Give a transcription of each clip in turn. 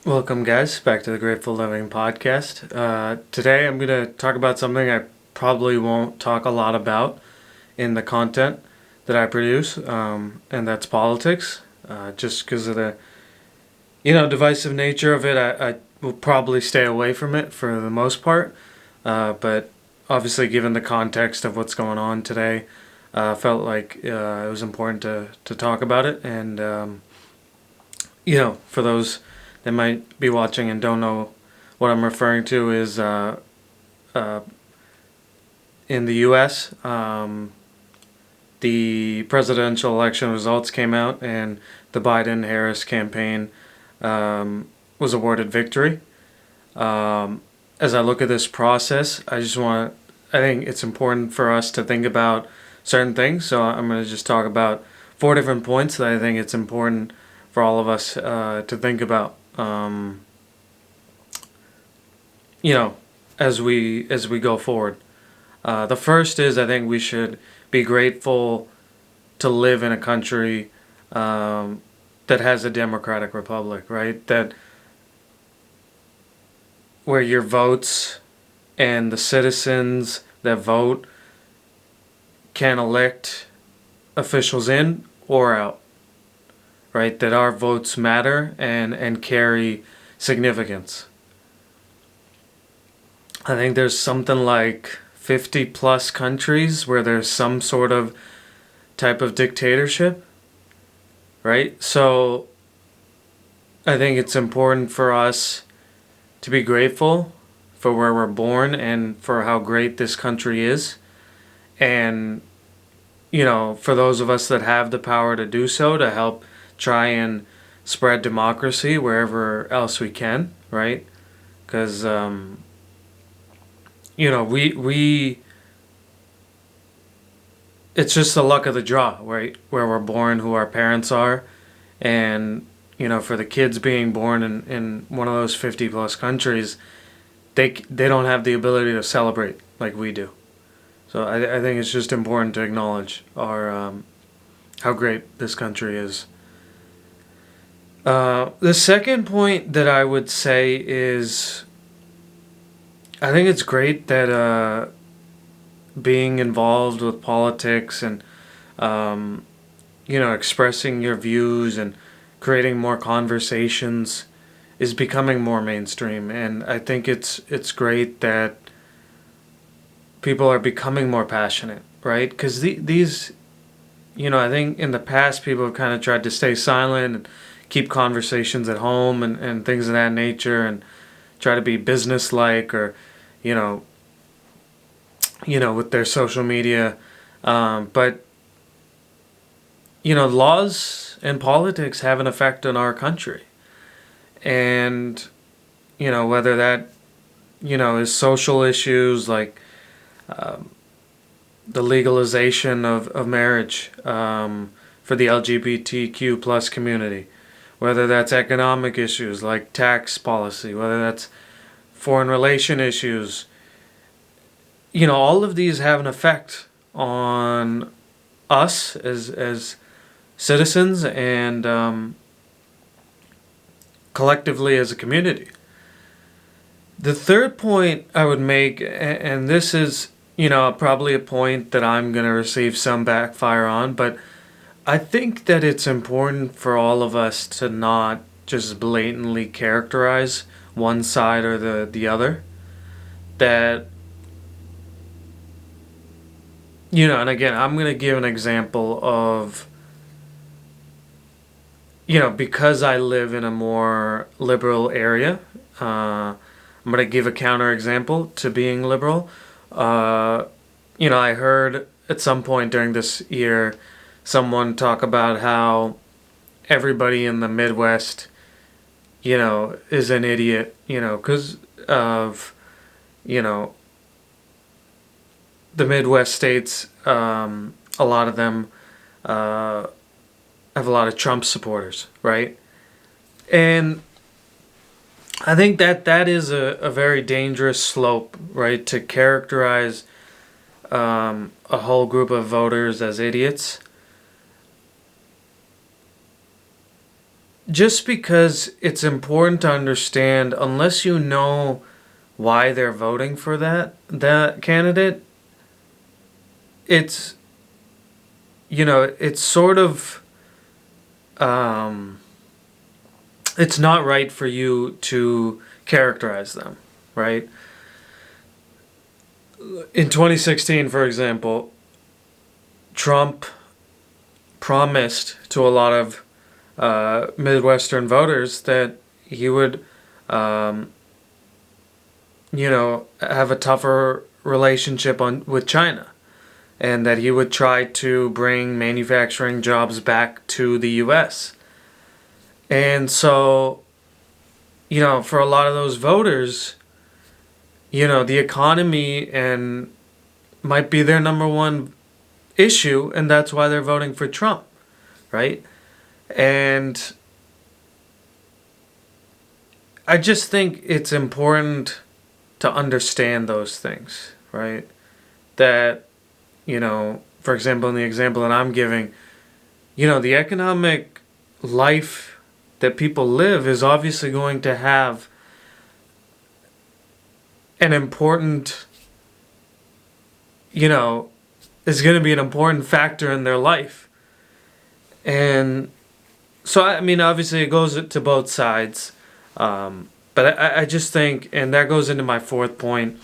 Welcome, guys, back to the Grateful Living podcast. Today I'm going to talk about something I probably won't talk a lot about in the content that I produce, and that's politics. Just because of the divisive nature of it, I will probably stay away from it for the most part. But obviously, given the context of what's going on today, felt like it was important to talk about it. And for those that might be watching and don't know what I'm referring to is uh, in the U.S. The presidential election results came out, and the Biden-Harris campaign was awarded victory. As I look at this process, I think it's important for us to think about certain things. So I'm going to just talk about four different points that I think it's important for all of us to think about. You know, as we go forward. The first is I think we should be grateful to live in a country that has a democratic republic, right? That where your votes and the citizens that vote can elect officials in or out, right? That our votes matter and carry significance. I think there's something like 50 plus countries where there's some sort of type of dictatorship, right? So I think it's important for us to be grateful for where we're born and for how great this country is. And, for those of us that have the power to do so, to help try and spread democracy wherever else we can, right? Because, we it's just the luck of the draw, right? Where we're born, who our parents are, and for the kids being born in one of those 50 plus countries, they don't have the ability to celebrate like we do. So I think it's just important to acknowledge our how great this country is. The second point that I would say is I think it's great that being involved with politics and expressing your views and creating more conversations is becoming more mainstream. And I think it's great that people are becoming more passionate, right? Because these, I think in the past people have kind of tried to stay silent and keep conversations at home and things of that nature and try to be business-like or, you know, with their social media. But laws and politics have an effect on our country. And, whether that, is social issues like the legalization of marriage for the LGBTQ plus community, whether that's economic issues like tax policy, whether that's foreign relation issues, all of these have an effect on us as citizens and collectively as a community. The third point I would make, and this is, probably a point that I'm going to receive some backfire on, but I think that it's important for all of us to not just blatantly characterize one side or the other. That, and again, I'm going to give an example of, because I live in a more liberal area, I'm going to give a counter example to being liberal. I heard at some point during this year someone talk about how everybody in the Midwest, is an idiot, because of, you know, the Midwest states, a lot of them have a lot of Trump supporters, right? And I think that is a very dangerous slope, right? To characterize a whole group of voters as idiots. just because it's important to understand, unless you know why they're voting for that candidate, it's it's sort of it's not right for you to characterize them, right? In 2016, for example, Trump promised to a lot of Midwestern voters that he would, have a tougher relationship with China, and that he would try to bring manufacturing jobs back to the U.S. And so, for a lot of those voters, the economy and might be their number one issue, and that's why they're voting for Trump, right? And I just think it's important to understand those things, right? That, for example, in the example that I'm giving, the economic life that people live is obviously going to have an important, is going to be an important factor in their life. And so, I mean, obviously it goes to both sides. But I just think, and that goes into my fourth point,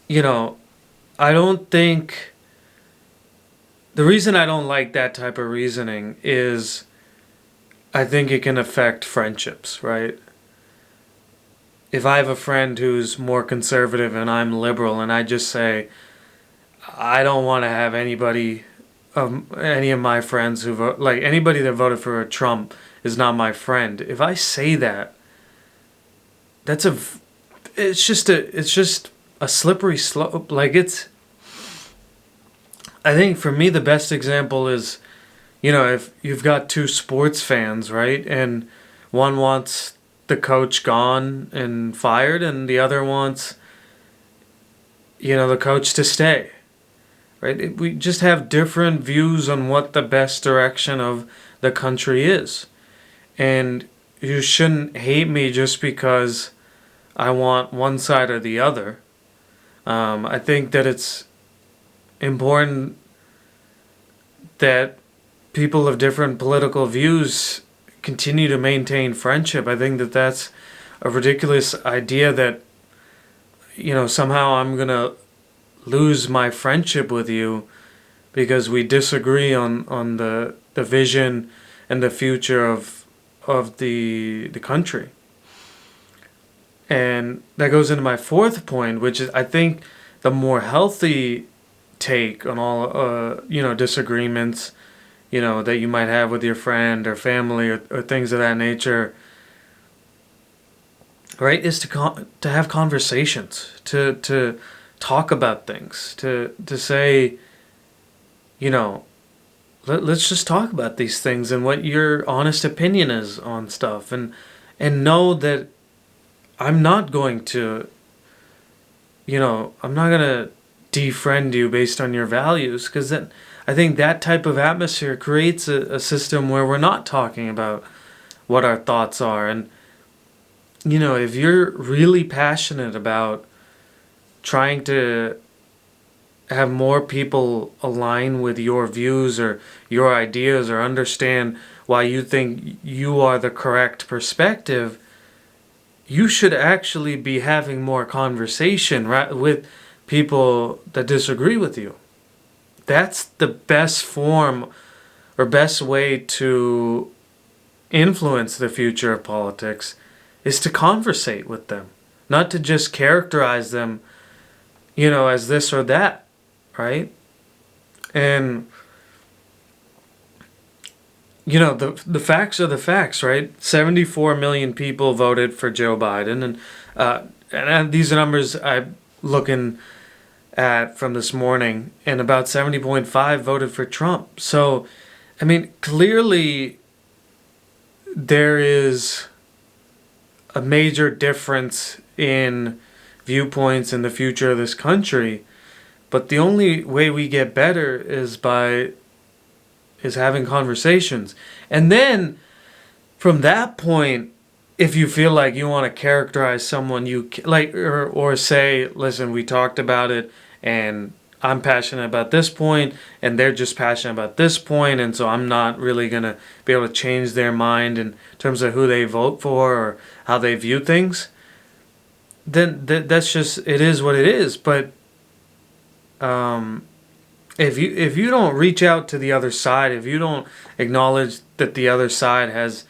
I don't think, the reason I don't like that type of reasoning is I think it can affect friendships, right? If I have a friend who's more conservative and I'm liberal, and I just say, I don't want to have any of my friends who vote, like anybody that voted for Trump is not my friend. If I say that, it's just a slippery slope. I think for me the best example is, if you've got two sports fans, right, and one wants the coach gone and fired, and the other wants, the coach to stay. Right? We just have different views on what the best direction of the country is. And you shouldn't hate me just because I want one side or the other. I think that it's important that people of different political views continue to maintain friendship. I think that that's a ridiculous idea that, somehow I'm going to lose my friendship with you because we disagree on the vision and the future of the country. And that goes into my fourth point, which is I think the more healthy take on all disagreements that you might have with your friend or family or things of that nature, right, is to have conversations, to talk about things, to say, let's just talk about these things and what your honest opinion is on stuff, and know that I'm not going to, I'm not going to defriend you based on your values, because then I think that type of atmosphere creates a system where we're not talking about what our thoughts are. And, if you're really passionate about trying to have more people align with your views or your ideas or understand why you think you are the correct perspective, you should actually be having more conversation, right, with people that disagree with you. That's the best form or best way to influence the future of politics, is to conversate with them, not to just characterize them, as this or that, right? And, the facts are the facts, right? 74 million people voted for Joe Biden, and these are numbers I'm looking at from this morning, and about 70.5 voted for Trump. So, I mean, clearly there is a major difference in viewpoints in the future of this country, but the only way we get better is by is having conversations. And then from that point, if you feel like you want to characterize someone, or say, listen, we talked about it, and I'm passionate about this point, and they're just passionate about this point, and so I'm not really gonna be able to change their mind in terms of who they vote for or how they view things. Then that's just, it is what it is. But if you don't reach out to the other side, if you don't acknowledge that the other side has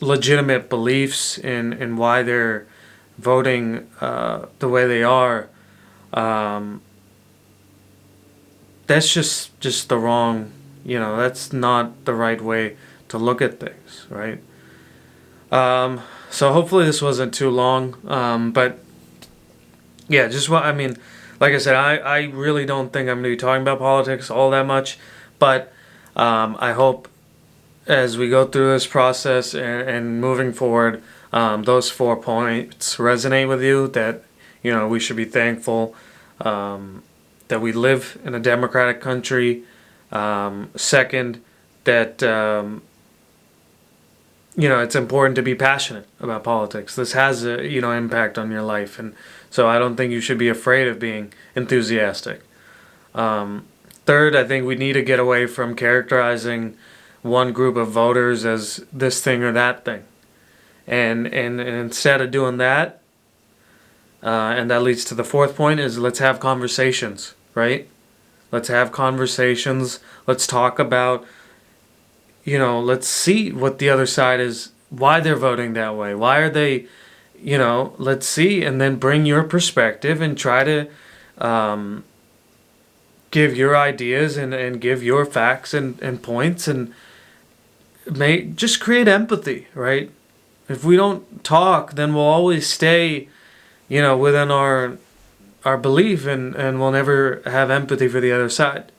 legitimate beliefs in why they're voting the way they are, that's just the wrong, that's not the right way to look at things, right? So hopefully this wasn't too long, but yeah, like I said, I really don't think I'm going to be talking about politics all that much, but I hope as we go through this process and moving forward, those 4 points resonate with you, that, we should be thankful that we live in a democratic country. Second, that, it's important to be passionate about politics. This has a, impact on your life. And so I don't think you should be afraid of being enthusiastic. Third, I think we need to get away from characterizing one group of voters as this thing or that thing. And instead of doing that, and that leads to the 4th point, is let's have conversations, right? Let's have conversations. Let's talk about, let's see what the other side is, why they're voting that way. Why are they, let's see, and then bring your perspective and try to give your ideas and give your facts and points, and just create empathy, right? If we don't talk, then we'll always stay, within our belief, and we'll never have empathy for the other side.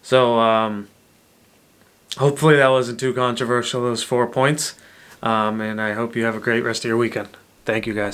So hopefully that wasn't too controversial, those 4 points, and I hope you have a great rest of your weekend. Thank you, guys.